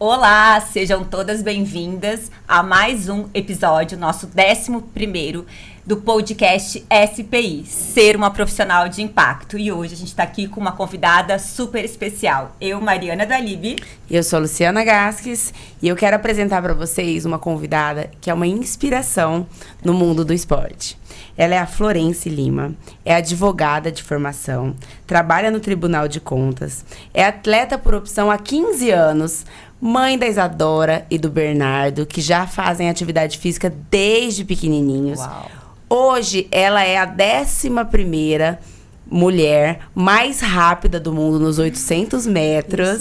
Olá, sejam todas bem-vindas a mais um episódio, nosso 11º do podcast SPI, Ser uma Profissional de Impacto. E hoje a gente está aqui com uma convidada super especial. Eu, Mariana Dalib. Eu sou Luciana Gasques e eu quero apresentar para vocês uma convidada que é uma inspiração no mundo do esporte. Ela é a Florence Lima, é advogada de formação, trabalha no Tribunal de Contas, é atleta por opção há 15 anos, mãe da Isadora e do Bernardo, que já fazem atividade física desde pequenininhos. Uau. Hoje, ela é a 11ª mulher mais rápida do mundo nos 800 metros.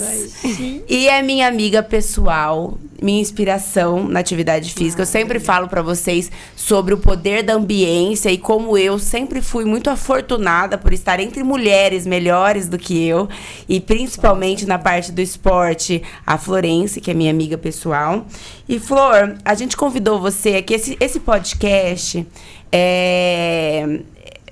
E é minha amiga pessoal, minha inspiração na atividade física. Eu sempre falo pra vocês sobre o poder da ambiência e como eu sempre fui muito afortunada por estar entre mulheres melhores do que eu. E principalmente na parte do esporte, a Florence, que é minha amiga pessoal. E Flor, a gente convidou você aqui, esse podcast,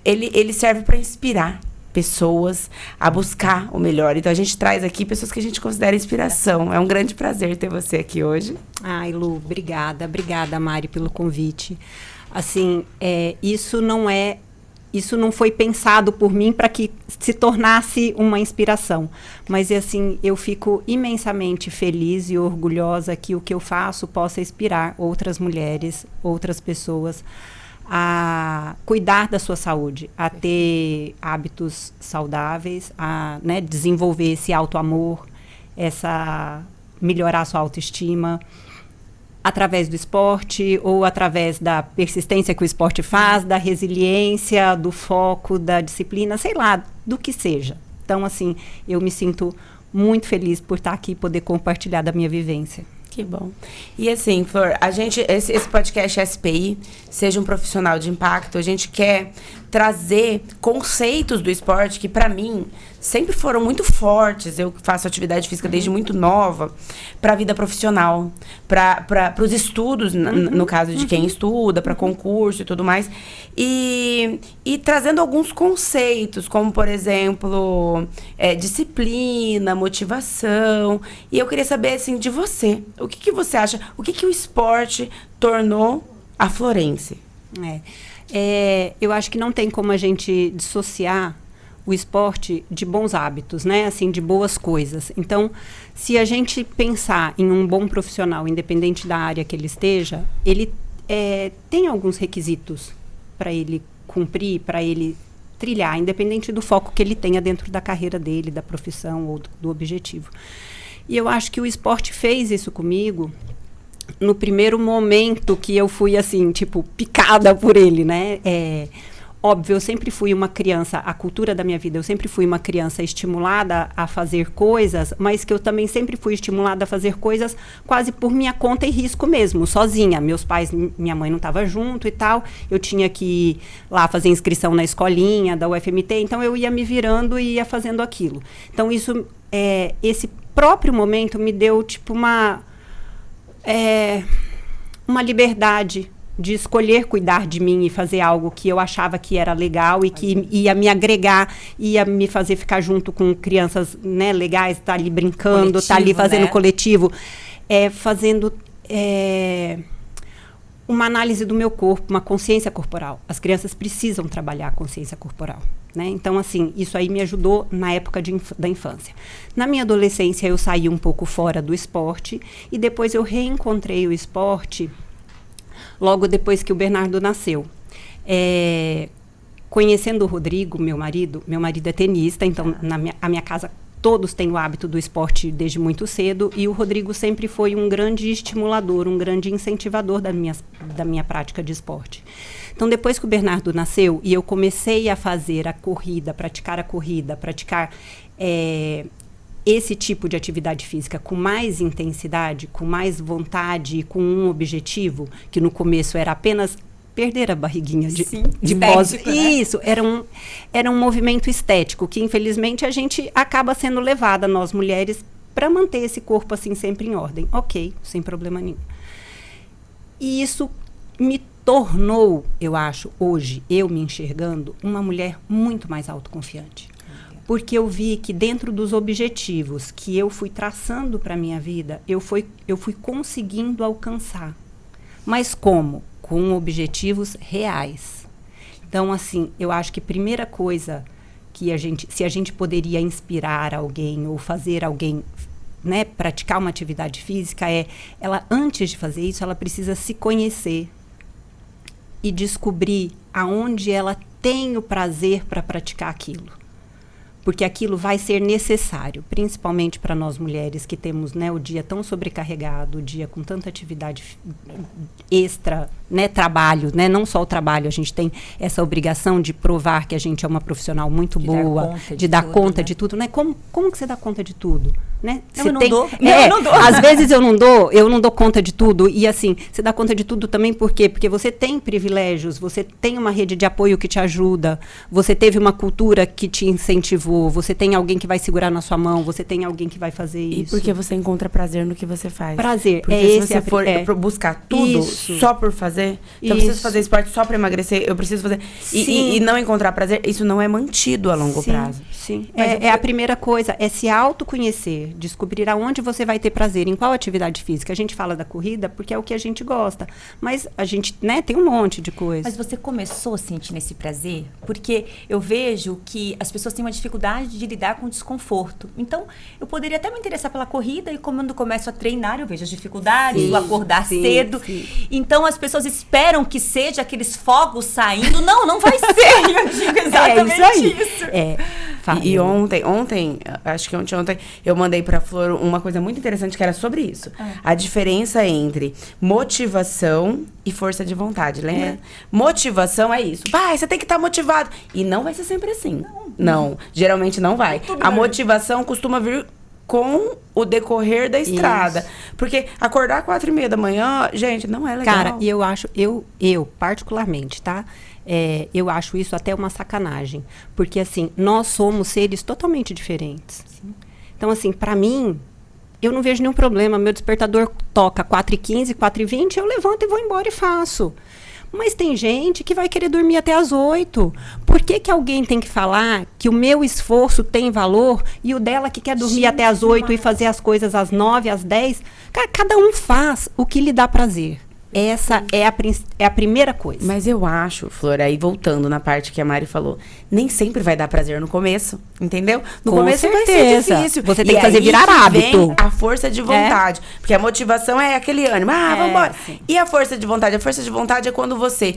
ele serve para inspirar pessoas a buscar o melhor. Então, a gente traz aqui pessoas que a gente considera inspiração. É um grande prazer ter você aqui hoje. Ai, Lu, obrigada. Obrigada, Mari, pelo convite. Assim, isso não foi pensado por mim para que se tornasse uma inspiração. Mas, assim, eu fico imensamente feliz e orgulhosa que o que eu faço possa inspirar outras mulheres, outras pessoas a cuidar da sua saúde, a ter hábitos saudáveis, a desenvolver esse autoamor, melhorar a sua autoestima, através do esporte ou através da persistência que o esporte faz, da resiliência, do foco, da disciplina, sei lá, do que seja. Então, assim, eu me sinto muito feliz por estar aqui e poder compartilhar da minha vivência. Que bom. E assim, Flor, esse podcast SPI, Seja um Profissional de Impacto, a gente quer trazer conceitos do esporte que, para mim, sempre foram muito fortes. Eu faço atividade física desde muito nova, para a vida profissional, para os estudos, no caso de quem estuda, para concurso e tudo mais. E trazendo alguns conceitos, como, por exemplo, disciplina, motivação. E eu queria saber, assim, de você. O que você acha? O que o esporte tornou a Florence? Eu acho que não tem como a gente dissociar o esporte de bons hábitos, né? Assim, de boas coisas. Então, se a gente pensar em um bom profissional, independente da área que ele esteja, ele tem alguns requisitos para ele cumprir, para ele trilhar, independente do foco que ele tenha dentro da carreira dele, da profissão ou do objetivo. E eu acho que o esporte fez isso comigo no primeiro momento que eu fui, assim, tipo, picada por ele, né? Óbvio, eu sempre fui uma criança, a cultura da minha vida, eu sempre fui uma criança estimulada a fazer coisas, mas que eu também sempre fui estimulada a fazer coisas quase por minha conta e risco mesmo, sozinha. Meus pais, minha mãe não estava junto e tal, eu tinha que ir lá fazer inscrição na escolinha da UFMT, então eu ia me virando e ia fazendo aquilo. Então isso, esse próprio momento me deu, tipo, uma liberdade de escolher cuidar de mim e fazer algo que eu achava que era legal e que ia me agregar, ia me fazer ficar junto com crianças, né, legais, tá ali brincando, coletivo, tá ali fazendo, né? Coletivo, fazendo uma análise do meu corpo, uma consciência corporal. As crianças precisam trabalhar a consciência corporal, né? Então, assim, isso aí me ajudou na época da infância. Na minha adolescência, eu saí um pouco fora do esporte e depois eu reencontrei o esporte logo depois que o Bernardo nasceu. Conhecendo o Rodrigo, meu marido é tenista, então a minha casa todos têm o hábito do esporte desde muito cedo e o Rodrigo sempre foi um grande estimulador, um grande incentivador da minha prática de esporte. Então, depois que o Bernardo nasceu e eu comecei a fazer praticar esse tipo de atividade física com mais intensidade, com mais vontade e com um objetivo, que no começo era apenas perder a barriguinha de pós. Né? Isso, era um movimento estético, que infelizmente a gente acaba sendo levada, nós mulheres, para manter esse corpo assim sempre em ordem. Ok, sem problema nenhum. E isso me tornou, eu acho, hoje, eu me enxergando, uma mulher muito mais autoconfiante. porque eu vi que dentro dos objetivos que eu fui traçando para minha vida, eu fui conseguindo alcançar. Mas como? Com objetivos reais. Então, assim, eu acho que a primeira coisa que se a gente poderia inspirar alguém ou fazer alguém, né, praticar uma atividade física, ela, antes de fazer isso, ela precisa se conhecer e descobrir aonde ela tem o prazer para praticar aquilo. Porque aquilo vai ser necessário, principalmente para nós mulheres que temos, né, o dia tão sobrecarregado, o dia com tanta atividade extra, né, trabalho, né, não só o trabalho, a gente tem essa obrigação de provar que a gente é uma profissional muito boa, de dar conta de tudo, né? Como que você dá conta de tudo? Né? Eu não dou. Às vezes eu não dou conta de tudo. E assim, você dá conta de tudo também por quê? Porque você tem privilégios, você tem uma rede de apoio que te ajuda, você teve uma cultura que te incentivou, você tem alguém que vai segurar na sua mão, você tem alguém que vai fazer isso. E porque você encontra prazer no que você faz. Prazer. Porque se você for buscar tudo só por fazer, então eu preciso fazer esporte só para emagrecer, eu preciso fazer... E não encontrar prazer, isso não é mantido a longo prazo. Sim, é a primeira coisa, é se autoconhecer, descobrir aonde você vai ter prazer, em qual atividade física. A gente fala da corrida porque é o que a gente gosta, mas a gente, né, tem um monte de coisa. Mas você começou a sentir esse prazer? Porque eu vejo que as pessoas têm uma dificuldade de lidar com o desconforto. Então, eu poderia até me interessar pela corrida e quando começo a treinar, eu vejo as dificuldades, o acordar cedo. Sim. Então, as pessoas esperam que seja aqueles fogos saindo. Não vai ser. Eu digo exatamente isso. E ontem, acho que ontem, eu mandei pra Flor uma coisa muito interessante que era sobre isso. A diferença entre motivação e força de vontade, lembra? Motivação é isso. Vai, você tem que estar motivado. E não vai ser sempre assim. Não, geralmente não vai. A motivação costuma vir com o decorrer da estrada. Isso. Porque acordar 4h30 da manhã, gente, não é legal. Cara, e eu acho, eu particularmente, tá? Eu acho isso até uma sacanagem. Porque, assim, nós somos seres totalmente diferentes. Sim. Então, assim, pra mim, eu não vejo nenhum problema. Meu despertador toca 4h15, 4h20, eu levanto e vou embora e faço. Mas tem gente que vai querer dormir até às 8. Por que alguém tem que falar que o meu esforço tem valor e o dela que quer dormir até às 8 e fazer as coisas às 9, às 10? Cara, cada um faz o que lhe dá prazer. Essa é a primeira coisa. Mas eu acho, Flor, aí voltando na parte que a Mari falou, nem sempre vai dar prazer no começo, entendeu? No começo vai ser difícil. Você tem que fazer virar hábito. Vem a força de vontade. Porque a motivação é aquele ânimo. Vambora. Sim. E a força de vontade? A força de vontade é quando você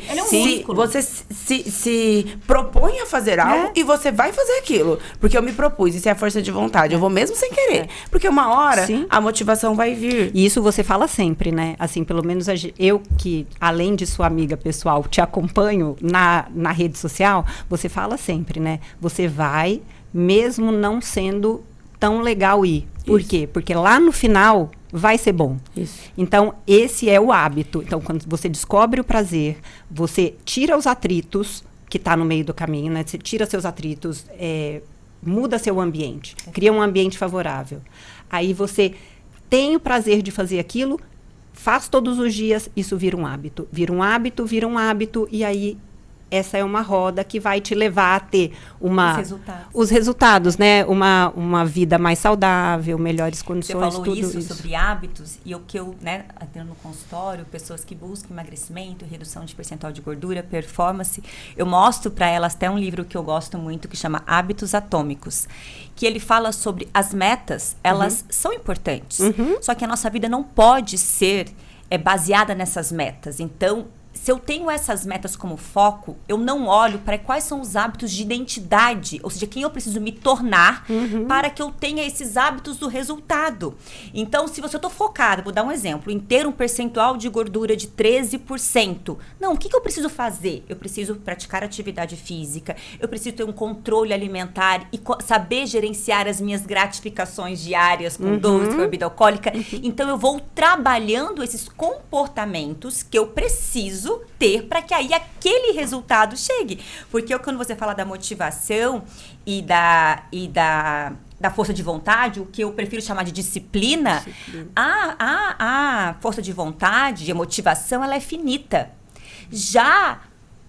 se propõe a fazer algo e você vai fazer aquilo. Porque eu me propus, isso é a força de vontade. Eu vou mesmo sem querer. Porque uma hora a motivação vai vir. E isso você fala sempre, né? Assim, pelo menos eu que, além de sua amiga pessoal, te acompanho na rede social, você fala sempre, né? Você vai, mesmo não sendo tão legal ir. Por quê? Porque lá no final vai ser bom. Isso. Então, esse é o hábito. Então, quando você descobre o prazer, você tira os atritos que está no meio do caminho, né? Você tira seus atritos, muda seu ambiente, cria um ambiente favorável. Aí você tem o prazer de fazer aquilo, faz todos os dias, isso vira um hábito. Vira um hábito, e aí essa é uma roda que vai te levar a ter os resultados, né? Uma vida mais saudável, melhores condições, tudo isso. Você falou sobre hábitos, e o que eu, né, atendo no consultório, pessoas que buscam emagrecimento, redução de percentual de gordura, performance, eu mostro para elas até um livro que eu gosto muito, que chama Hábitos Atômicos, que ele fala sobre as metas, elas são importantes, só que a nossa vida não pode ser baseada nessas metas. Então, se eu tenho essas metas como foco, eu não olho para quais são os hábitos de identidade, ou seja, quem eu preciso me tornar para que eu tenha esses hábitos do resultado. Então, se eu estou focada, vou dar um exemplo, em ter um percentual de gordura de 13%. Não, o que eu preciso fazer? Eu preciso praticar atividade física, eu preciso ter um controle alimentar e saber gerenciar as minhas gratificações diárias com doce, com bebida alcoólica. Então, eu vou trabalhando esses comportamentos que eu preciso ter para que aí aquele resultado chegue. Porque quando você fala da motivação e da força de vontade, o que eu prefiro chamar de disciplina. A força de vontade, a motivação, ela é finita. Já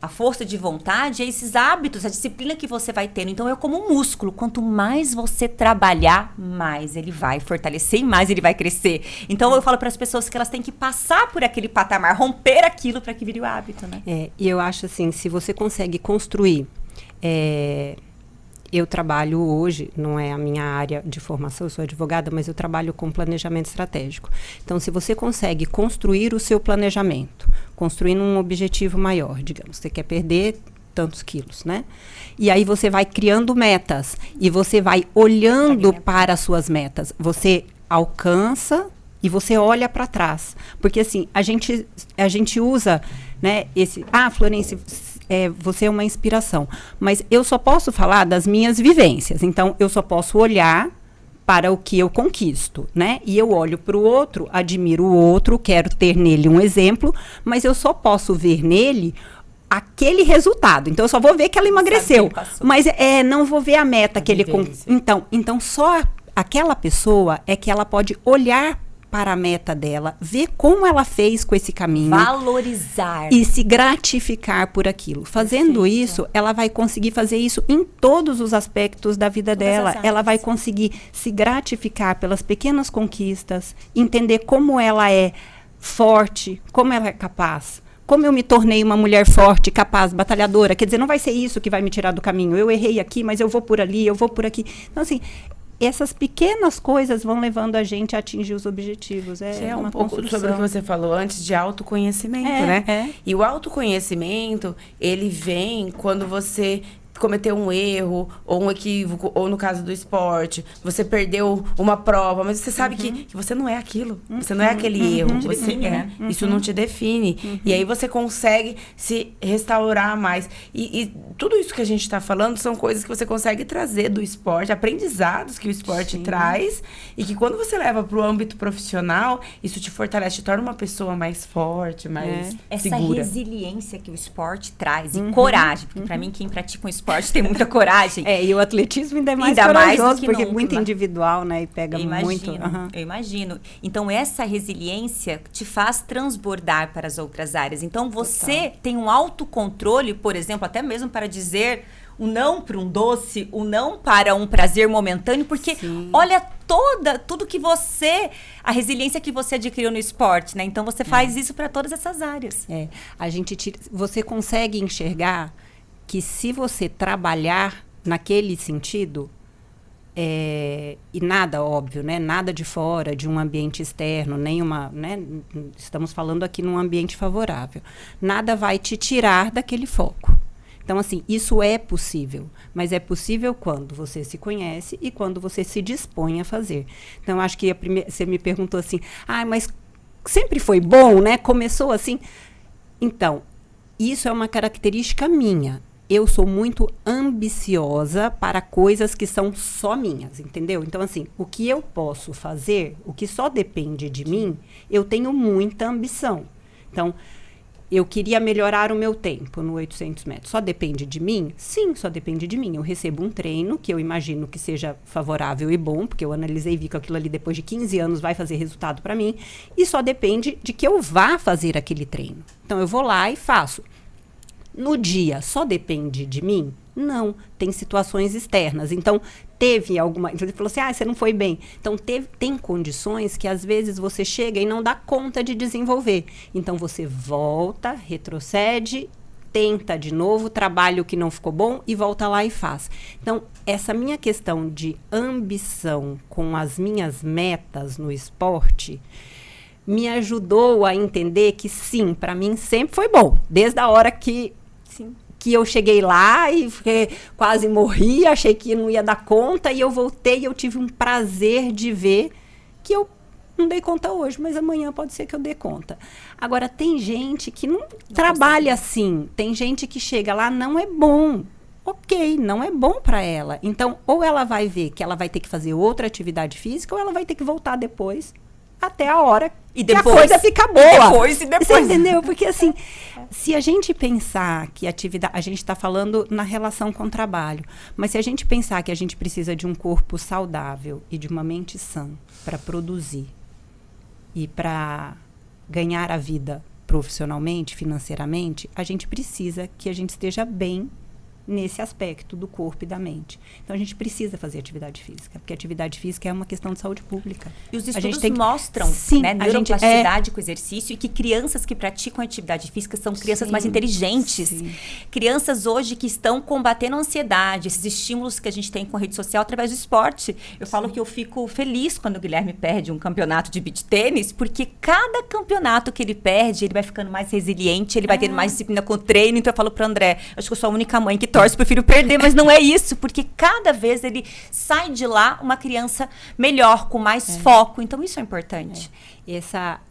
a força de vontade é esses hábitos, a disciplina que você vai tendo. Então, é como um músculo. Quanto mais você trabalhar, mais ele vai fortalecer e mais ele vai crescer. Então, eu falo para as pessoas que elas têm que passar por aquele patamar, romper aquilo para que vire o hábito, né? E eu acho assim, se você consegue construir... Eu trabalho hoje, não é a minha área de formação, eu sou advogada, mas eu trabalho com planejamento estratégico. Então, se você consegue construir o seu planejamento, construindo um objetivo maior, digamos, você quer perder tantos quilos, né? E aí você vai criando metas e você vai olhando para as suas metas. Você alcança e você olha para trás. Porque assim, a gente usa, né, Florence, você é uma inspiração. Mas eu só posso falar das minhas vivências. Então, eu só posso olhar para o que eu conquisto, né? E eu olho para o outro, admiro o outro, quero ter nele um exemplo, mas eu só posso ver nele aquele resultado. Então, eu só vou ver que ela emagreceu. Mas não vou ver a meta que ele... Então, só aquela pessoa é que ela pode olhar para a meta dela, ver como ela fez com esse caminho. Valorizar. E se gratificar por aquilo. Fazendo isso, ela vai conseguir fazer isso em todos os aspectos da vida dela. Ela vai conseguir se gratificar pelas pequenas conquistas, entender como ela é forte, como ela é capaz. Como eu me tornei uma mulher forte, capaz, batalhadora. Quer dizer, não vai ser isso que vai me tirar do caminho. Eu errei aqui, mas eu vou por ali, eu vou por aqui. Então, assim... Essas pequenas coisas vão levando a gente a atingir os objetivos. É um pouco sobre o que você falou antes de autoconhecimento, né? E o autoconhecimento, ele vem quando você cometeu um erro, ou um equívoco, ou no caso do esporte, você perdeu uma prova, mas você sabe que você não é aquilo, você não é aquele erro, isso não te define. E aí você consegue se restaurar mais. E tudo isso que a gente está falando são coisas que você consegue trazer do esporte, aprendizados que o esporte traz, e que quando você leva para o âmbito profissional, isso te fortalece, te torna uma pessoa mais forte, mais segura. Essa resiliência que o esporte traz, e coragem, porque para mim, quem pratica um esporte tem muita coragem. E o atletismo ainda é mais corajoso, porque é muito individual, né? E pega muito. Eu imagino. Então, essa resiliência te faz transbordar para as outras áreas. Então, você tem um autocontrole, por exemplo, até mesmo para dizer o não para um doce, o não para um prazer momentâneo, porque olha tudo que a resiliência que você adquiriu no esporte, né? Então, você faz isso para todas essas áreas. Você consegue enxergar que se você trabalhar naquele sentido, e nada, óbvio, né? Nada de fora, de um ambiente externo, nenhuma, né? Estamos falando aqui num ambiente favorável. Nada vai te tirar daquele foco. Então, assim, isso é possível. Mas é possível quando você se conhece e quando você se dispõe a fazer. Então, acho que você me perguntou assim, mas sempre foi bom, né? Começou assim. Então, isso é uma característica minha. Eu sou muito ambiciosa para coisas que são só minhas, entendeu? Então, assim, o que eu posso fazer, o que só depende de mim, eu tenho muita ambição. Então, eu queria melhorar o meu tempo no 800 metros. Só depende de mim? Sim, só depende de mim. Eu recebo um treino que eu imagino que seja favorável e bom, porque eu analisei e vi que aquilo ali, depois de 15 anos, vai fazer resultado para mim. E só depende de que eu vá fazer aquele treino. Então, eu vou lá e faço. No dia, só depende de mim? Não, tem situações externas. Então, teve alguma... Ele falou assim, você não foi bem. Então, tem condições que, às vezes, você chega e não dá conta de desenvolver. Então, você volta, retrocede, tenta de novo, trabalha o que não ficou bom e volta lá e faz. Então, essa minha questão de ambição com as minhas metas no esporte me ajudou a entender que, sim, para mim sempre foi bom. Desde a hora que eu cheguei lá e quase morri, achei que não ia dar conta, e eu voltei e eu tive um prazer de ver que eu não dei conta hoje, mas amanhã pode ser que eu dê conta. Agora, tem gente que não trabalha assim. Tem gente que chega lá, não é bom. Ok, não é bom para ela. Então, ou ela vai ver que ela vai ter que fazer outra atividade física, ou ela vai ter que voltar depois, até a hora que a coisa fica boa. Depois. Você entendeu? Porque, assim, se a gente pensar que a gente está falando na relação com o trabalho, mas se a gente pensar que a gente precisa de um corpo saudável e de uma mente sã para produzir e para ganhar a vida profissionalmente, financeiramente, a gente precisa que a gente esteja bem nesse aspecto do corpo e da mente. Então, a gente precisa fazer atividade física, porque atividade física é uma questão de saúde pública. E os estudos mostram, né, neuroplasticidade com exercício, e que crianças que praticam atividade física são crianças mais inteligentes. Sim. Crianças hoje que estão combatendo a ansiedade, esses estímulos que a gente tem com a rede social através do esporte. Eu falo que eu fico feliz quando o Guilherme perde um campeonato de beach tênis, porque cada campeonato que ele perde, ele vai ficando mais resiliente, ele vai tendo mais disciplina com o treino. Então, eu falo pro André, acho que eu sou a única mãe que torce pro filho perder, mas não é isso, porque cada vez ele sai de lá uma criança melhor, com mais foco. Então, isso é importante.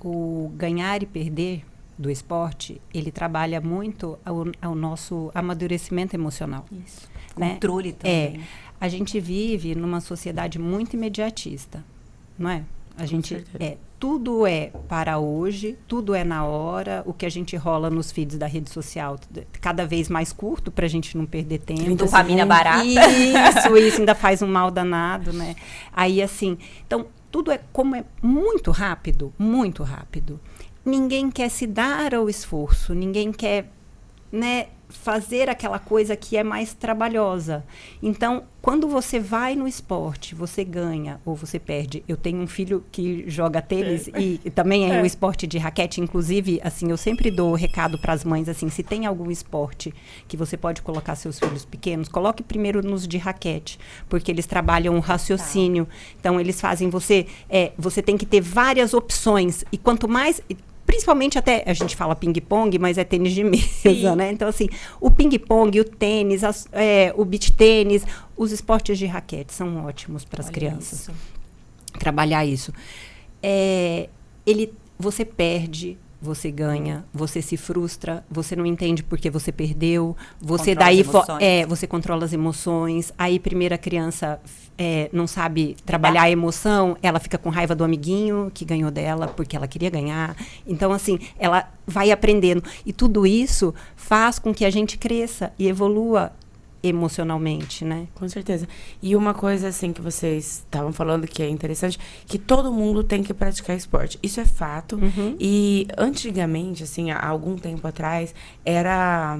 O ganhar e perder do esporte, ele trabalha muito ao nosso amadurecimento emocional. Isso. Né? Controle também. A gente vive numa sociedade muito imediatista, não é? A gente tudo é para hoje, tudo é na hora, o que a gente rola nos feeds da rede social, cada vez mais curto para a gente não perder tempo. Dopamina barata. Isso ainda faz um mal danado, né? Aí, assim, então, tudo como é muito rápido, ninguém quer se dar ao esforço, ninguém quer, né, fazer aquela coisa que é mais trabalhosa. Então, quando você vai no esporte, você ganha ou você perde. Eu tenho um filho que joga tênis e também é um esporte de raquete. Inclusive, assim, eu sempre dou recado para as mães, assim, se tem algum esporte que você pode colocar seus filhos pequenos, coloque primeiro nos de raquete, porque eles trabalham o raciocínio. Então, eles fazem você tem que ter várias opções. E quanto mais... Principalmente até, a gente fala ping-pong, mas é tênis de mesa, né? Então, assim, o ping-pong, o tênis, o beach tênis, os esportes de raquete são ótimos para as crianças. Isso. Trabalhar isso. Você perde, você ganha, você se frustra, você não entende porque você perdeu, você você controla as emoções. Aí, primeiro a criança não sabe trabalhar a emoção, ela fica com raiva do amiguinho que ganhou dela porque ela queria ganhar. Então, assim, ela vai aprendendo. E tudo isso faz com que a gente cresça e evolua emocionalmente, né? Com certeza. E uma coisa, assim, que vocês estavam falando que é interessante, que todo mundo tem que praticar esporte. Isso é fato. Uhum. E antigamente, assim, há algum tempo atrás, era...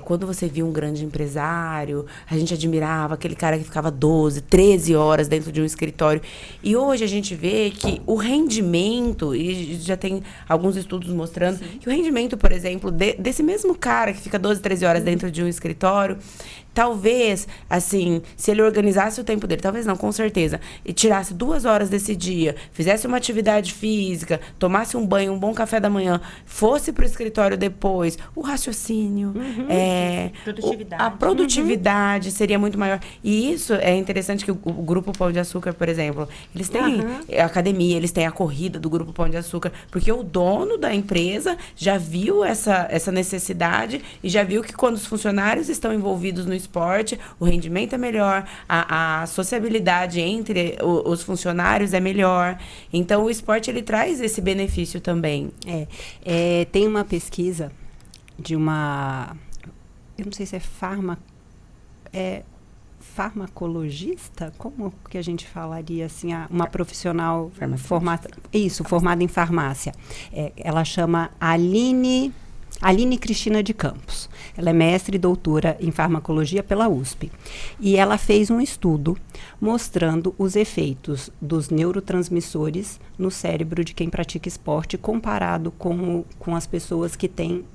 quando você via um grande empresário, a gente admirava aquele cara que ficava 12, 13 horas dentro de um escritório. E hoje a gente vê que o rendimento, e já tem alguns estudos mostrando, que o rendimento, por exemplo, desse mesmo cara que fica 12, 13 horas dentro de um escritório, talvez, assim, se ele organizasse o tempo dele, talvez não, com certeza, e tirasse 2 horas desse dia, fizesse uma atividade física, tomasse um banho, um bom café da manhã, fosse pro escritório depois, o raciocínio, a produtividade seria muito maior. E isso é interessante que o Grupo Pão de Açúcar, por exemplo, eles têm a academia, eles têm a corrida do Grupo Pão de Açúcar, porque o dono da empresa já viu essa necessidade e já viu que quando os funcionários estão envolvidos no esporte, o rendimento é melhor, a sociabilidade entre os funcionários é melhor. Então, o esporte, ele traz esse benefício também. Tem uma pesquisa de uma... Eu não sei se é farmacologista? Como que a gente falaria assim? Uma profissional formada em farmácia. Ela chama Aline Cristina de Campos. Ela é mestre e doutora em farmacologia pela USP. E ela fez um estudo mostrando os efeitos dos neurotransmissores no cérebro de quem pratica esporte comparado com as pessoas que têm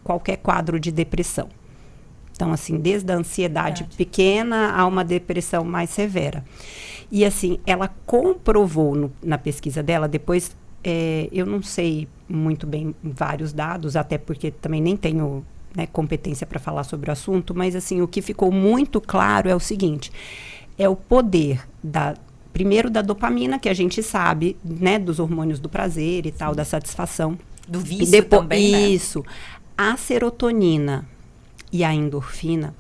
qualquer quadro de depressão. Então, assim, desde a ansiedade pequena a uma depressão mais severa. E, assim, ela comprovou na pesquisa dela, depois... eu não sei muito bem vários dados, até porque também nem tenho, né, competência para falar sobre o assunto, mas assim, o que ficou muito claro é o seguinte, é o poder primeiro da dopamina, que a gente sabe, né, dos hormônios do prazer e tal, da satisfação. Do vício também, né? Isso. A serotonina e a endorfina,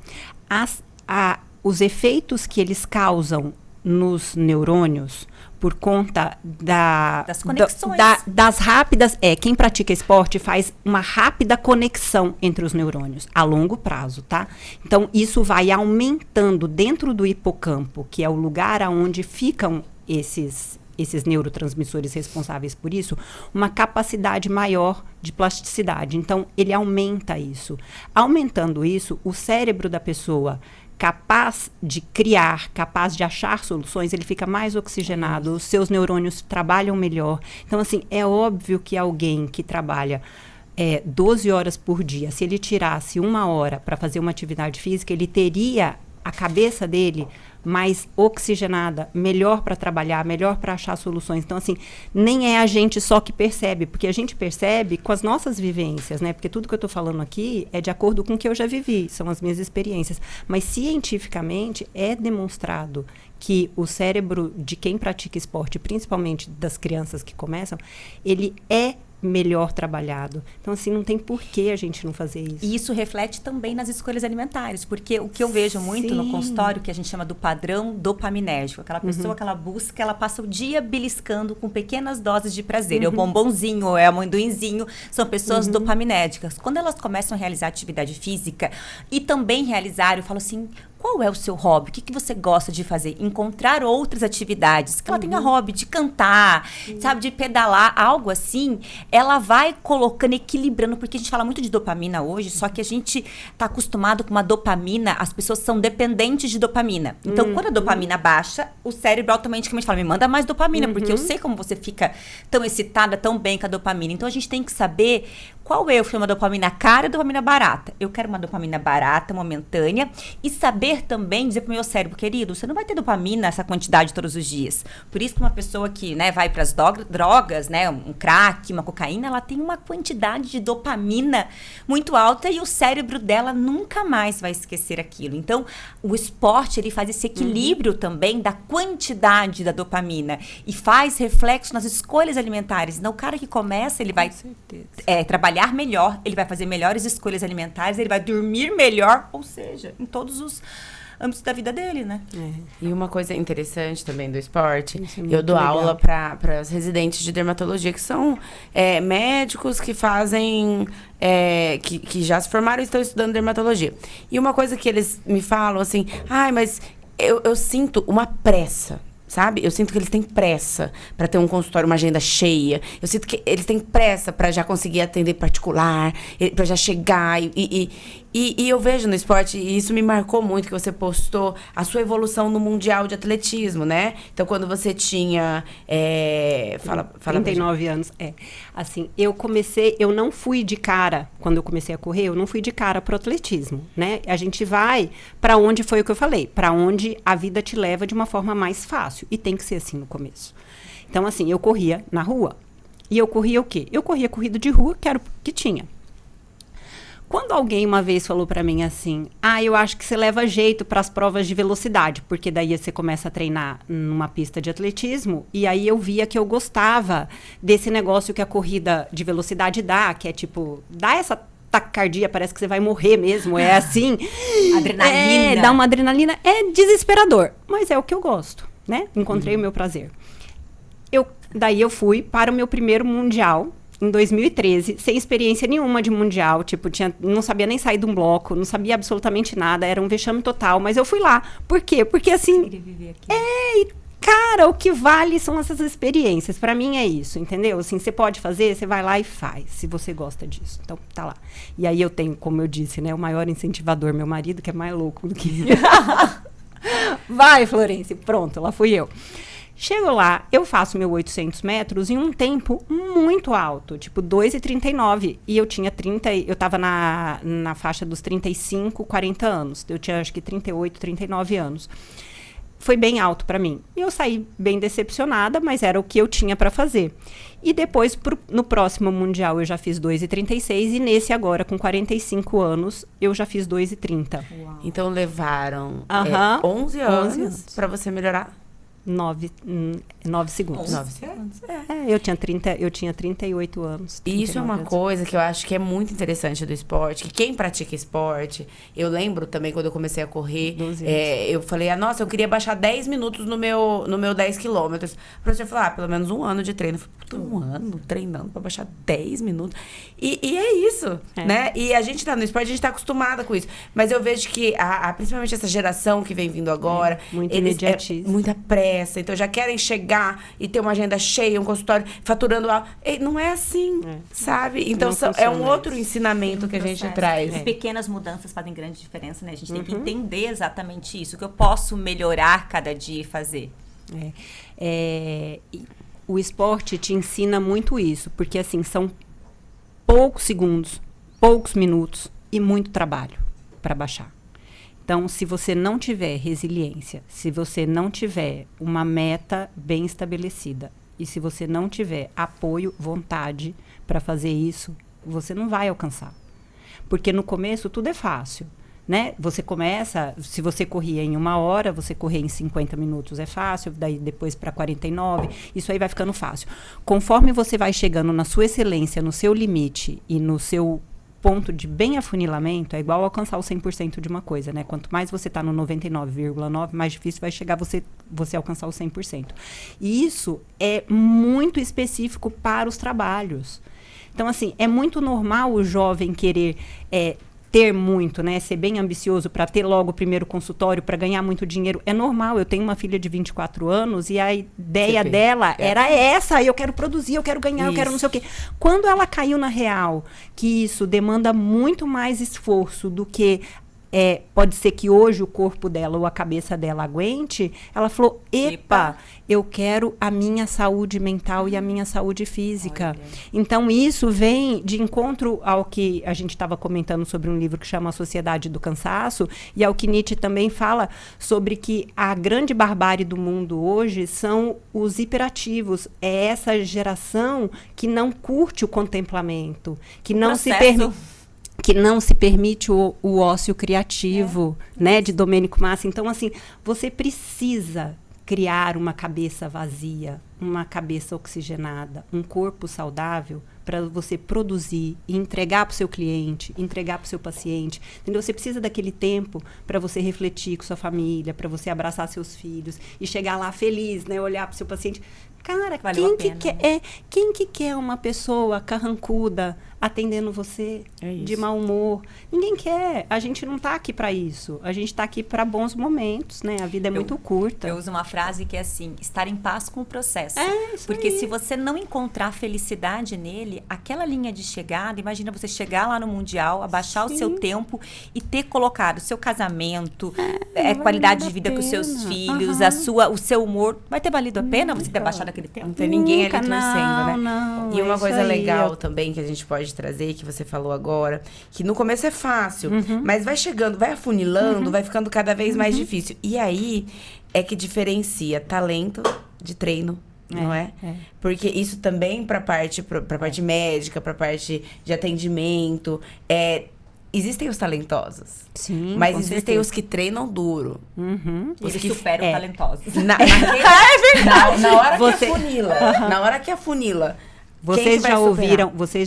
os efeitos que eles causam nos neurônios por conta das conexões. Das rápidas... quem pratica esporte faz uma rápida conexão entre os neurônios, a longo prazo, tá? Então, isso vai aumentando dentro do hipocampo, que é o lugar onde ficam esses esses neurotransmissores responsáveis por isso, uma capacidade maior de plasticidade. Então, ele aumenta isso. Aumentando isso, o cérebro da pessoa capaz de criar, capaz de achar soluções, ele fica mais oxigenado, os seus neurônios trabalham melhor. Então, assim, é óbvio que alguém que trabalha 12 horas por dia, se ele tirasse 1 hora para fazer uma atividade física, ele teria a cabeça dele mais oxigenada, melhor para trabalhar, melhor para achar soluções. Então, assim, nem é a gente só que percebe, porque a gente percebe com as nossas vivências, né? Porque tudo que eu estou falando aqui é de acordo com o que eu já vivi, são as minhas experiências. Mas, cientificamente, é demonstrado que o cérebro de quem pratica esporte, principalmente das crianças que começam, ele é melhor trabalhado. Então, assim, não tem por que a gente não fazer isso. E isso reflete também nas escolhas alimentares, porque o que eu vejo muito no consultório, que a gente chama do padrão dopaminérgico, aquela pessoa que ela busca, ela passa o dia beliscando com pequenas doses de prazer. É o bombonzinho, é o amendoinzinho, são pessoas dopaminérgicas. Quando elas começam a realizar atividade física e também realizar, eu falo assim, qual é o seu hobby? O que você gosta de fazer? Encontrar outras atividades. Que ela tenha hobby de cantar, sabe, de pedalar, algo assim. Ela vai colocando, equilibrando, porque a gente fala muito de dopamina hoje, só que a gente está acostumado com uma dopamina, as pessoas são dependentes de dopamina. Então, quando a dopamina baixa, o cérebro automaticamente fala, me manda mais dopamina, porque eu sei como você fica tão excitada, tão bem com a dopamina. Então, a gente tem que saber qual é uma dopamina cara e dopamina barata. Eu quero uma dopamina barata, momentânea, e saber também dizer pro meu cérebro, querido, você não vai ter dopamina essa quantidade todos os dias. Por isso que uma pessoa que, né, vai para as drogas, né, um crack, uma cocaína, ela tem uma quantidade de dopamina muito alta e o cérebro dela nunca mais vai esquecer aquilo. Então, o esporte, ele faz esse equilíbrio também da quantidade da dopamina e faz reflexo nas escolhas alimentares. Então, o cara que começa, ele vai trabalhar melhor, ele vai fazer melhores escolhas alimentares, ele vai dormir melhor, ou seja, em todos os âmbitos da vida dele, né? E uma coisa interessante também do esporte, eu dou aula para os residentes de dermatologia, que são médicos que fazem, que já se formaram e estão estudando dermatologia. E uma coisa que eles me falam assim, mas eu sinto uma pressa. Sabe? Eu sinto que eles têm pressa para ter um consultório, uma agenda cheia. Eu sinto que eles têm pressa para já conseguir atender particular, para já chegar. E eu vejo no esporte, e isso me marcou muito, que você postou a sua evolução no Mundial de Atletismo, né? Então, quando você tinha... Fala 39 anos. Assim, eu não fui de cara, quando eu comecei a correr, eu não fui de cara pro atletismo, né? A gente vai para onde foi o que eu falei, para onde a vida te leva de uma forma mais fácil. E tem que ser assim no começo. Então, assim, eu corria na rua. E eu corria o quê? Eu corria corrida de rua, que era o que tinha. Quando alguém uma vez falou pra mim assim, eu acho que você leva jeito para as provas de velocidade, porque daí você começa a treinar numa pista de atletismo, e aí eu via que eu gostava desse negócio que a corrida de velocidade dá, que é tipo, dá essa taquicardia, parece que você vai morrer mesmo, é assim. Adrenalina. Dá uma adrenalina, é desesperador, mas é o que eu gosto, né? Encontrei o meu prazer. Daí eu fui para o meu primeiro mundial, em 2013, sem experiência nenhuma de mundial, tipo, não sabia nem sair de um bloco, não sabia absolutamente nada, era um vexame total, mas eu fui lá. Por quê? Porque assim, cara, o que vale são essas experiências, pra mim é isso, entendeu? Assim, você pode fazer, você vai lá e faz, se você gosta disso, então tá lá. E aí eu tenho, como eu disse, né, o maior incentivador, meu marido, que é mais louco do que vai, Florence, pronto, lá fui eu. Chego lá, eu faço meu 800 metros em um tempo muito alto, tipo 2:39. E eu tinha eu tava na faixa dos 35, 40 anos. Eu tinha acho que 38, 39 anos. Foi bem alto pra mim. E eu saí bem decepcionada, mas era o que eu tinha pra fazer. E depois, no próximo Mundial, eu já fiz 2:36. E nesse agora, com 45 anos, eu já fiz 2:30. Então levaram 11 anos pra você melhorar? 9 segundos. 9 segundos. Eu tinha 38 anos. E isso é uma coisa que eu acho que é muito interessante do esporte, que quem pratica esporte, eu lembro também quando eu comecei a correr, eu falei, nossa, eu queria baixar 10 minutos no meu 10 quilômetros. O professor falou, pelo menos 1 ano de treino. Eu falei, 1 ano treinando pra baixar 10 minutos. E é isso, né? E a gente tá no esporte, a gente tá acostumada com isso. Mas eu vejo que, principalmente essa geração que vem vindo agora, muito imediatismo. Muita pressa. pressa, então já querem chegar e ter uma agenda cheia, um consultório faturando algo. Não é assim, sabe? Então é um outro ensinamento que a gente traz. Pequenas mudanças fazem grande diferença, né? A gente tem que entender exatamente isso, o que eu posso melhorar cada dia e fazer. O esporte te ensina muito isso, porque assim, são poucos segundos, poucos minutos e muito trabalho para baixar. Então, se você não tiver resiliência, se você não tiver uma meta bem estabelecida e se você não tiver apoio, vontade para fazer isso, você não vai alcançar. Porque no começo tudo é fácil, né? Você começa, se você corria em 1 hora, você correr em 50 minutos é fácil, daí depois para 49, isso aí vai ficando fácil. Conforme você vai chegando na sua excelência, no seu limite e no seu ponto de bem afunilamento, é igual alcançar o 100% de uma coisa, né? Quanto mais você está no 99,9, mais difícil vai chegar você alcançar o 100%. E isso é muito específico para os trabalhos. Então, assim, é muito normal o jovem querer ter muito, né? Ser bem ambicioso para ter logo o primeiro consultório, para ganhar muito dinheiro. É normal. Eu tenho uma filha de 24 anos e a ideia dela era essa. Eu quero produzir, eu quero ganhar, eu quero não sei o quê. Quando ela caiu na real, que isso demanda muito mais esforço do que pode ser que hoje o corpo dela ou a cabeça dela aguente, ela falou, epa, eu quero a minha saúde mental e a minha saúde física. Olha. Então, isso vem de encontro ao que a gente estava comentando sobre um livro que chama A Sociedade do Cansaço, e ao que Nietzsche também fala sobre que a grande barbárie do mundo hoje são os hiperativos. É essa geração que não curte o contemplamento, que não se permite... que não se permite o ócio criativo, né, de Domênico Massi. Então, assim, você precisa criar uma cabeça vazia, uma cabeça oxigenada, um corpo saudável para você produzir e entregar para o seu cliente, entregar para o seu paciente. Entendeu? Você precisa daquele tempo para você refletir com sua família, para você abraçar seus filhos e chegar lá feliz, né, olhar para o seu paciente. Cara, quem que quer uma pessoa carrancuda atendendo você de mau humor? Ninguém quer. A gente não tá aqui para isso. A gente tá aqui para bons momentos, né? A vida é muito curta. Eu uso uma frase que é assim, estar em paz com o processo. Isso Porque aí. Se você não encontrar felicidade nele, aquela linha de chegada, imagina você chegar lá no Mundial, abaixar o seu tempo e ter colocado o seu casamento, qualidade de vida com os seus filhos, o seu humor. Vai ter valido a pena você ter baixado aquele tempo? Não tem ninguém ali torcendo, né? Não, e uma coisa legal também que a gente pode trazer, que você falou agora, que no começo é fácil, mas vai chegando, vai afunilando, vai ficando cada vez mais difícil. E aí é que diferencia talento de treino, não é? Porque isso também pra parte médica, pra parte de atendimento, existem os talentosos. Sim, mas existem os que treinam duro. Os que superam talentosos. É verdade. Na hora que afunila. Na hora que afunila. Vocês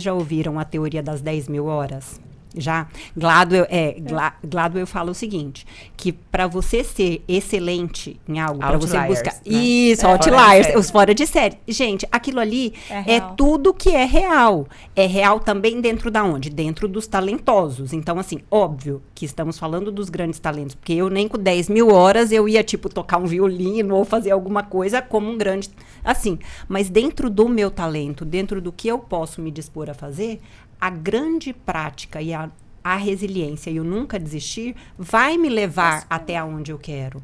já ouviram a teoria das 10.000 horas? Já? Gladwell fala o seguinte, que para você ser excelente em algo, para você buscar... Né? Isso, outliers, os fora de série. Gente, aquilo ali é tudo que é real. É real também dentro da onde? Dentro dos talentosos. Então, assim, óbvio que estamos falando dos grandes talentos, porque eu nem com 10.000 horas eu ia, tipo, tocar um violino ou fazer alguma coisa como um grande... Assim, mas dentro do meu talento, dentro do que eu posso me dispor a fazer... A grande prática e a resiliência e o nunca desistir vai me levar até onde eu quero.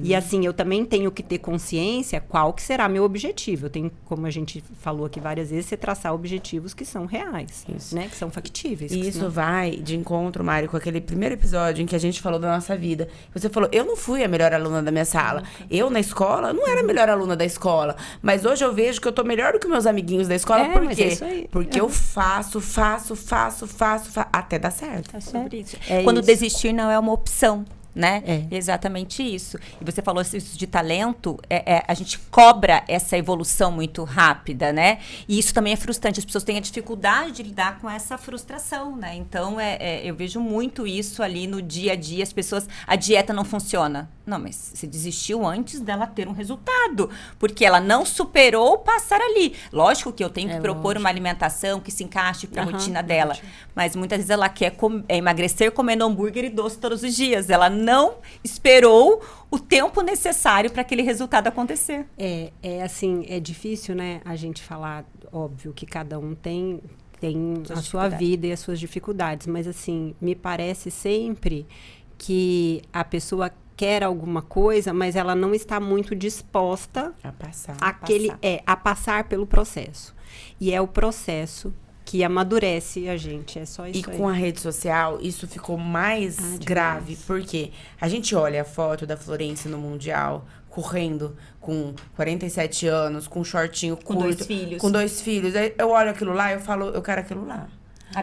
E assim, eu também tenho que ter consciência qual que será meu objetivo. Eu tenho, como a gente falou aqui várias vezes, você traçar objetivos que são reais, né? Que são factíveis. E isso vai de encontro, Mário, com aquele primeiro episódio em que a gente falou da nossa vida. Você falou, eu não fui a melhor aluna da minha sala. Eu, na escola, não era a melhor aluna da escola. Mas hoje eu vejo que eu tô melhor do que meus amiguinhos da escola. Por quê? Isso aí. Porque eu faço, até dar certo. É sobre isso. Quando desistir não é uma opção, né? Exatamente isso. E você falou isso de talento, a gente cobra essa evolução muito rápida, né? E isso também é frustrante. As pessoas têm a dificuldade de lidar com essa frustração, né? Então, eu vejo muito isso ali no dia a dia. As pessoas, a dieta não funciona. Não, mas você desistiu antes dela ter um resultado, porque ela não superou passar ali. Lógico que eu tenho que propor uma alimentação que se encaixe para a rotina dela, mas muitas vezes ela quer emagrecer comendo hambúrguer e doce todos os dias. Ela não esperou o tempo necessário para aquele resultado acontecer. Assim, é difícil, né, a gente falar, óbvio, que cada um tem a sua vida e as suas dificuldades, mas assim, me parece sempre que a pessoa quer alguma coisa, mas ela não está muito disposta a passar pelo processo. E é o processo que amadurece a gente, é só isso aí. E com a rede social, isso ficou mais grave, porque a gente olha a foto da Florence no Mundial, correndo com 47 anos, com um shortinho curto. Com 2 filhos. Aí eu olho aquilo lá e eu falo, eu quero aquilo lá.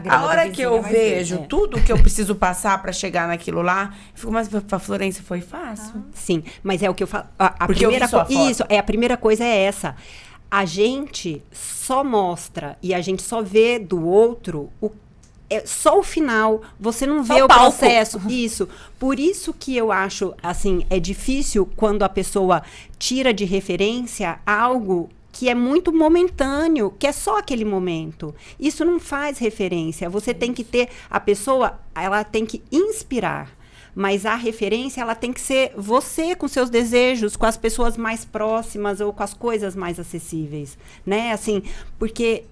A hora que eu vejo tudo que eu preciso passar pra chegar naquilo lá, eu fico, mas pra Florence foi fácil. Sim, mas é o que eu falo. A primeira coisa é essa. A gente só mostra e a gente só vê do outro só o final. Você não vê o processo. Isso. Por isso que eu acho, assim, é difícil quando a pessoa tira de referência algo que é muito momentâneo, que é só aquele momento. Isso não faz referência. Você tem que ter... A pessoa, ela tem que inspirar. Mas a referência, ela tem que ser você com seus desejos, com as pessoas mais próximas ou com as coisas mais acessíveis, né? Assim, porque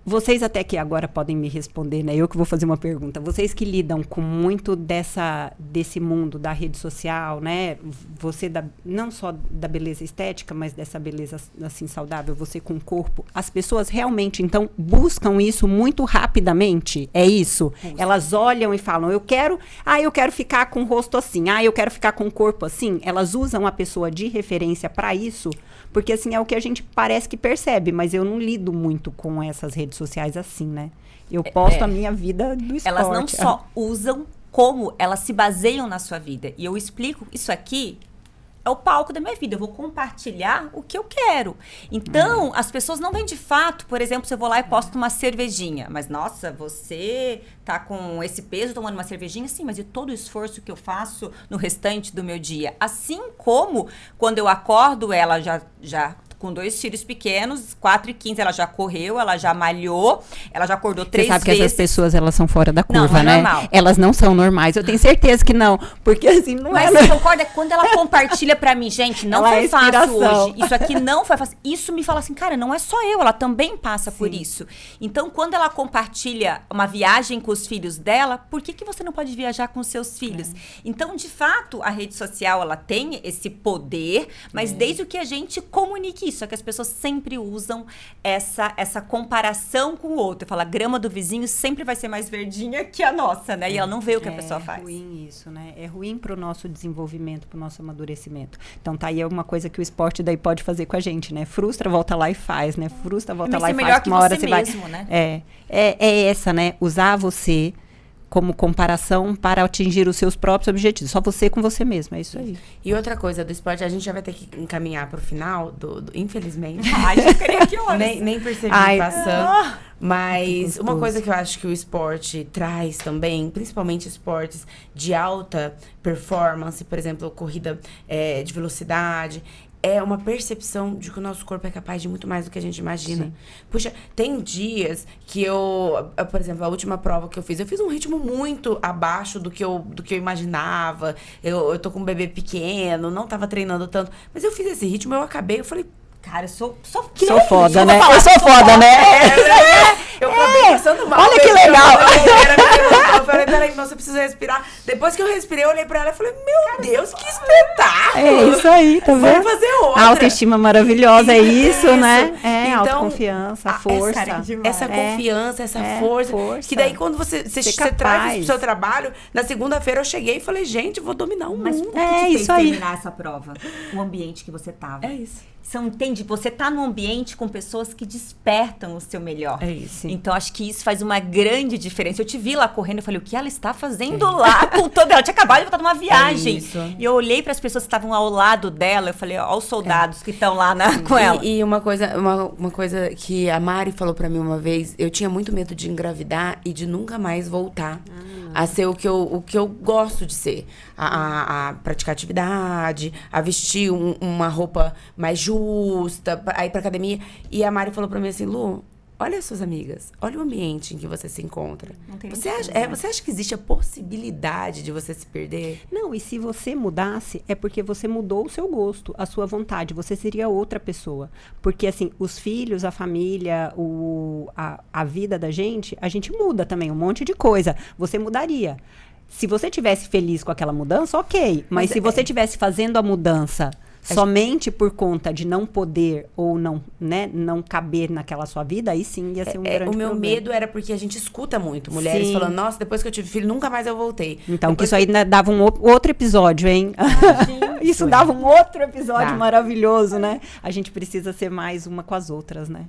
vocês até que agora podem me responder, né? Eu que vou fazer uma pergunta. Vocês que lidam com muito desse mundo da rede social, né? Você, não só da beleza estética, mas dessa beleza, assim, saudável, você com o corpo. As pessoas realmente, então, buscam isso muito rapidamente? É isso? Elas olham e falam, eu quero ficar com o rosto assim. Eu quero ficar com o corpo assim. Elas usam a pessoa de referência para isso? Porque, assim, é o que a gente parece que percebe, mas eu não lido muito com essas redes sociais assim, né? Eu posto a minha vida do esporte. Elas não só usam, como elas se baseiam na sua vida. E eu explico, isso aqui é o palco da minha vida. Eu vou compartilhar o que eu quero. Então, as pessoas não vêm de fato, por exemplo, se eu vou lá e posto uma cervejinha. Mas, nossa, você tá com esse peso tomando uma cervejinha? Sim, mas e todo o esforço que eu faço no restante do meu dia? Assim como, quando eu acordo, ela já com 2 filhos pequenos, 4h15 ela já correu, ela já malhou, ela já acordou 3 vezes. Você sabe que essas pessoas, elas são fora da curva, não é né? normal. Elas não são normais, eu tenho certeza que não, porque assim, não Mas você concorda que quando ela compartilha pra mim, gente, não foi fácil hoje, isso aqui não foi fácil, isso me fala assim, cara, não é só eu, ela também passa por isso. Então, quando ela compartilha uma viagem com os filhos dela, por que você não pode viajar com os seus filhos? Então, de fato, a rede social, ela tem esse poder, mas desde que a gente comunique isso, é que as pessoas sempre usam essa comparação com o outro. Fala, a grama do vizinho sempre vai ser mais verdinha que a nossa, né? E ela não vê o que a pessoa faz. É ruim isso, né? É ruim pro nosso desenvolvimento, pro nosso amadurecimento. Então, tá aí uma coisa que o esporte daí pode fazer com a gente, né? Frustra, volta lá e faz, né? Frustra, volta lá e faz. Que uma hora você mesmo, vai... né? É essa, né? Usar você como comparação para atingir os seus próprios objetivos. Só você com você mesmo, é isso aí. E outra coisa do esporte, a gente já vai ter que encaminhar para o final, infelizmente. Ai, já queria que horas. Nem percebi passando. Mas uma coisa que eu acho que o esporte traz também, principalmente esportes de alta performance, por exemplo, corrida de velocidade, é uma percepção de que o nosso corpo é capaz de muito mais do que a gente imagina. Sim. Puxa, tem dias que eu, por exemplo, a última prova que eu fiz um ritmo muito abaixo do que eu imaginava. Eu tô com um bebê pequeno, não tava treinando tanto. Mas eu fiz esse ritmo, eu acabei, eu falei... Cara, eu sou foda, né? Eu sou foda, né? Eu acabei passando mal. Olha que legal. Eu falei, peraí, você precisa respirar. Depois que eu respirei, eu olhei pra ela e falei, meu Deus, que espetáculo. É isso aí, tá vendo? Vamos fazer outra. A autoestima maravilhosa, é isso, né? Então, autoconfiança, força. Essa confiança, essa força. Que daí, quando você traz isso pro seu trabalho, na segunda-feira eu cheguei e falei, gente, eu vou dominar o mundo. Mas o que isso aí. Terminar essa prova? O ambiente que você tava. É isso. Você entende? Você tá num ambiente com pessoas que despertam o seu melhor. É isso. Então, acho que isso faz uma grande diferença. Eu te vi lá correndo, eu falei, o que ela está fazendo lá com toda... Ela tinha acabado de voltar de uma viagem. E eu olhei para as pessoas que estavam ao lado dela, eu falei, ó, os soldados que estão lá com ela. E uma coisa que a Mari falou para mim uma vez, eu tinha muito medo de engravidar e de nunca mais voltar a ser o que eu gosto de ser. A praticar atividade, a vestir uma roupa mais justa, a ir pra academia. E a Mari falou pra mim assim, Lu, olha as suas amigas, olha o ambiente em que você se encontra. Não tem Você muito acha, como, né? você acha que existe a possibilidade de você se perder? Não, e se você mudasse, é porque você mudou o seu gosto, a sua vontade. Você seria outra pessoa. Porque, assim, os filhos, a família, a vida da gente, a gente muda também um monte de coisa. Você mudaria. Se você tivesse feliz com aquela mudança, ok. Mas se você estivesse fazendo a mudança somente por conta de não poder ou não, né, não caber naquela sua vida, aí sim ia ser um grande O meu problema. medo era porque a gente escuta muito mulheres Sim. falando, nossa, depois que eu tive filho, nunca mais eu voltei. Então, Depois que isso aí né, dava um outro episódio, hein? Isso dava um outro episódio Dá. maravilhoso, né? A gente precisa ser mais uma com as outras, né?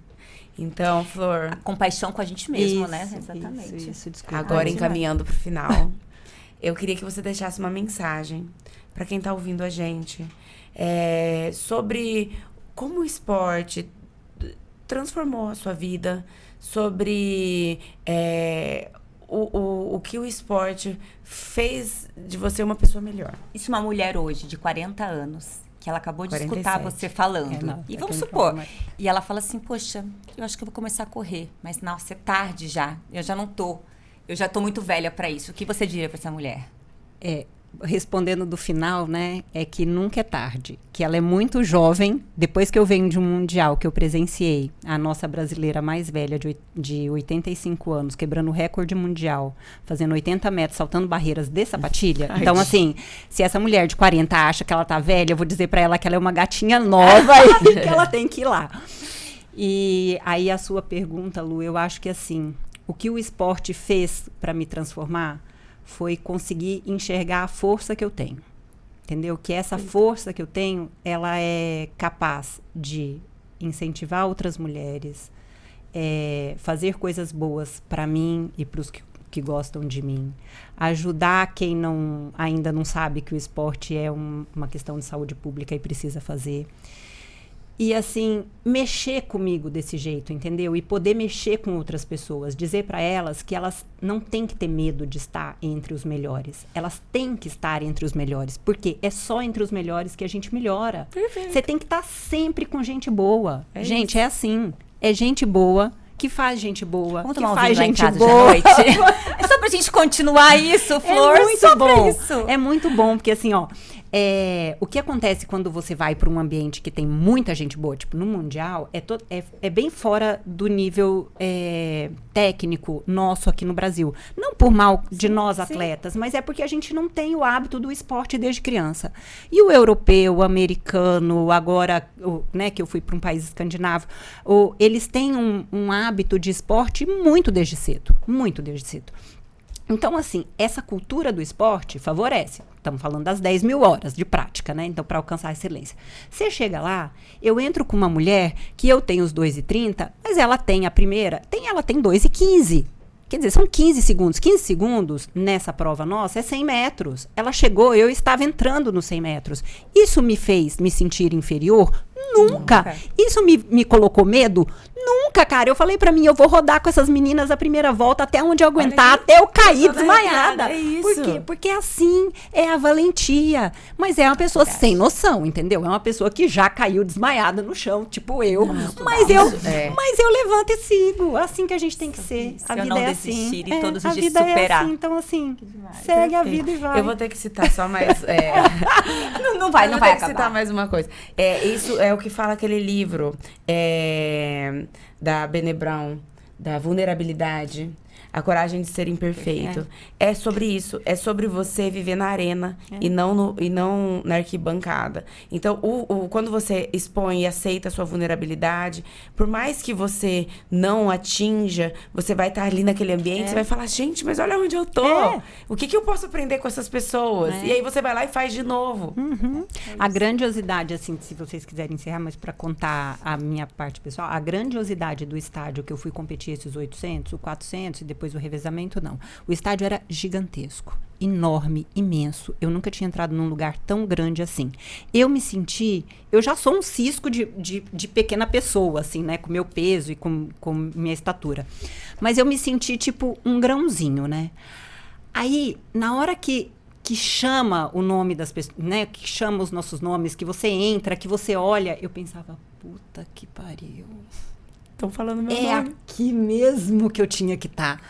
Então, Flor, A compaixão com a gente mesmo, Isso, né? Exatamente. Isso, desculpa. agora encaminhando pro final, eu queria que você deixasse uma mensagem pra quem tá ouvindo a gente sobre como o esporte transformou a sua vida, sobre o que o esporte fez de você uma pessoa melhor. Isso uma mulher hoje, de 40 anos, que ela acabou de 47. escutar você falando. Não, E é vamos que eu supor, não falo e ela fala assim, poxa, eu acho que eu vou começar a correr. Mas, nossa, é tarde já. Eu já não tô. Eu já tô muito velha pra isso. O que você diria pra essa mulher? Respondendo do final, né, é que nunca é tarde, que ela é muito jovem. Depois que eu venho de um mundial que eu presenciei, a nossa brasileira mais velha, de 85 anos, quebrando o recorde mundial, fazendo 80 metros, saltando barreiras de sapatilha. Então, assim, se essa mulher de 40 acha que ela tá velha, eu vou dizer pra ela que ela é uma gatinha nova e que ela tem que ir lá. E aí a sua pergunta, Lu, eu acho que assim, o que o esporte fez pra me transformar foi conseguir enxergar a força que eu tenho, entendeu? Que essa força que eu tenho, ela é capaz de incentivar outras mulheres, fazer coisas boas para mim e para os que gostam de mim, ajudar quem ainda não sabe que o esporte é uma questão de saúde pública e precisa fazer. E, assim, mexer comigo desse jeito, entendeu? E poder mexer com outras pessoas. Dizer para elas que elas não têm que ter medo de estar entre os melhores. Elas têm que estar entre os melhores. Porque é só entre os melhores que a gente melhora. Perfeito. Você tem que estar sempre com gente boa. É gente, isso. é assim. É gente boa que faz gente boa. Vamos que tomar um faz vinho lá em gente casa boa. hoje à noite? É só pra gente continuar isso, Flor. É muito só pra bom. isso. É muito bom, porque assim, ó, o que acontece quando você vai para um ambiente que tem muita gente boa, tipo no Mundial, é bem fora do nível técnico nosso aqui no Brasil. Não por mal de nós atletas, mas é porque a gente não tem o hábito do esporte desde criança. E o europeu, o americano, agora, né, que eu fui para um país escandinavo, eles têm um hábito de esporte muito desde cedo. Muito desde cedo. Então, assim, essa cultura do esporte favorece. Estamos falando das 10 mil horas de prática, né? Então, para alcançar a excelência. Você chega lá, eu entro com uma mulher que eu tenho os 2,30, mas ela tem a primeira, ela tem 2,15. Quer dizer, são 15 segundos. 15 segundos nessa prova nossa é 100 metros. Ela chegou, eu estava entrando nos 100 metros. Isso me fez me sentir inferior? Nunca. Isso me colocou medo? Nunca, cara. Eu falei pra mim, eu vou rodar com essas meninas a primeira volta até onde eu aguentar, até eu cair desmaiada. É isso. Por quê? Porque assim é a valentia. Mas é uma pessoa sem noção, entendeu? É uma pessoa que já caiu desmaiada no chão, tipo eu. Mas eu levanto e sigo. Assim que a gente tem que ser. A Eu vida não é desistir assim. e todos os a dias vida superar. É assim. Então, assim, segue a vida e vai. Eu vou ter que citar só mais... Não vai eu vou ter que acabar. citar mais uma coisa. Isso é o que fala aquele livro da Brené Brown, da vulnerabilidade, a coragem de ser imperfeito. É sobre isso. É sobre você viver na arena e não na arquibancada. Então, quando você expõe e aceita a sua vulnerabilidade, por mais que você não atinja, você vai estar ali naquele ambiente, você vai falar, gente, mas olha onde eu tô. O que eu posso aprender com essas pessoas? E aí você vai lá e faz de novo. A grandiosidade, assim, se vocês quiserem encerrar, mas para contar a minha parte pessoal, a grandiosidade do estádio que eu fui competir esses 800, o 400 e depois o revezamento, não. O estádio era gigantesco, enorme, imenso. Eu nunca tinha entrado num lugar tão grande assim. Eu me senti... Eu já sou um cisco de pequena pessoa, assim, né? Com meu peso e com minha estatura. Mas eu me senti tipo um grãozinho, né? Aí, na hora que chama o nome das pessoas, né? Que chama os nossos nomes, que você entra, que você olha, eu pensava, puta que pariu. estão falando meu É nome. aqui mesmo que eu tinha que estar.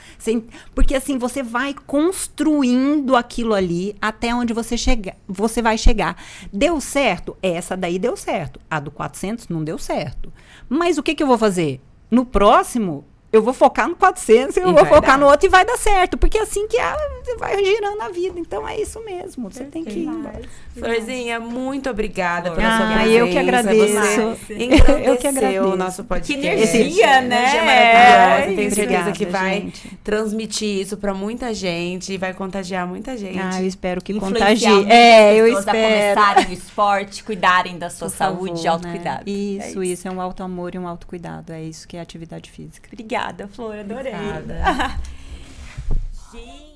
Porque assim, você vai construindo aquilo ali até onde você vai chegar. Deu certo? Essa daí deu certo. A do 400 não deu certo. Mas o que eu vou fazer? No próximo, eu vou focar no 400, eu vou focar no outro e vai dar certo. Porque é assim que vai girando a vida. Então é isso mesmo. Você tem que ir embora. Florzinha, muito obrigada pela sua Ah, presença. eu que agradeço. Eu que agradeço. o nosso podcast. Que energia, né? Energia maravilhosa. Tenho Obrigada, certeza que vai gente. transmitir isso pra muita gente e vai contagiar muita gente. Eu espero que Influenciar contagie. muitas Eu pessoas espero. a começarem o esporte, cuidarem da sua Por saúde favor, e autocuidado. né? Isso é um auto-amor e um autocuidado. É isso que é atividade física. Obrigada, Flor, adorei. Obrigada. Gente.